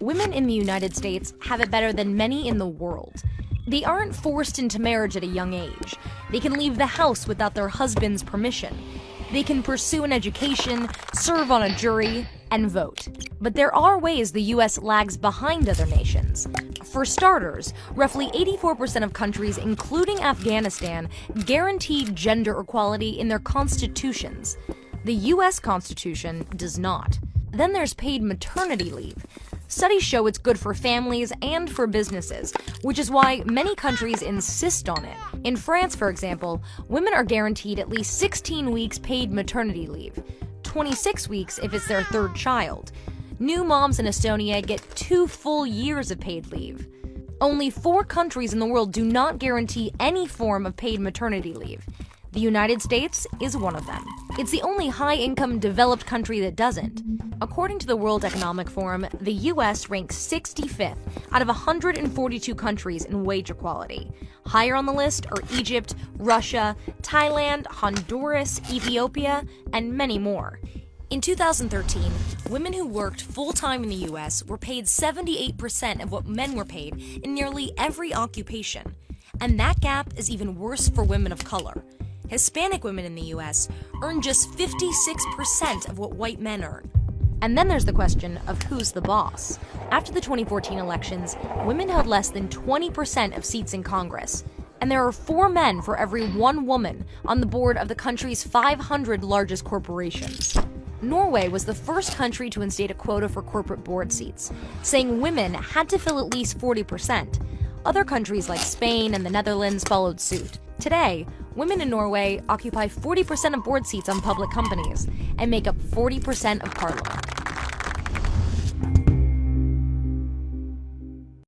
Women in the United States have it better than many in the world. They aren't forced into marriage at a young age. They can leave the house without their husband's permission. They can pursue an education, serve on a jury, and vote. But there are ways the US lags behind other nations. For starters, roughly 84% of countries, including Afghanistan, guarantee gender equality in their constitutions. The US Constitution does not. Then there's paid maternity leave. Studies show it's good for families and for businesses, which is why many countries insist on it. In France, for example, women are guaranteed at least 16 weeks paid maternity leave, 26 weeks if it's their third child. New moms in Estonia get 2 full years of paid leave. Only 4 countries in the world do not guarantee any form of paid maternity leave. The United States is one of them. It's the only high-income developed country that doesn't. According to the World Economic Forum, the US ranks 65th out of 142 countries in wage equality. Higher on the list are Egypt, Russia, Thailand, Honduras, Ethiopia, and many more. In 2013, women who worked full-time in the US were paid 78% of what men were paid in nearly every occupation. And that gap is even worse for women of color. Hispanic women in the US earn just 56% of what white men earn. And then there's the question of who's the boss. After the 2014 elections, women held less than 20% of seats in Congress. And there are 4 men for every 1 woman on the board of the country's 500 largest corporations. Norway was the first country to instate a quota for corporate board seats, saying women had to fill at least 40%. Other countries like Spain and the Netherlands followed suit. Today, women in Norway occupy 40% of board seats on public companies and make up 40% of parliament.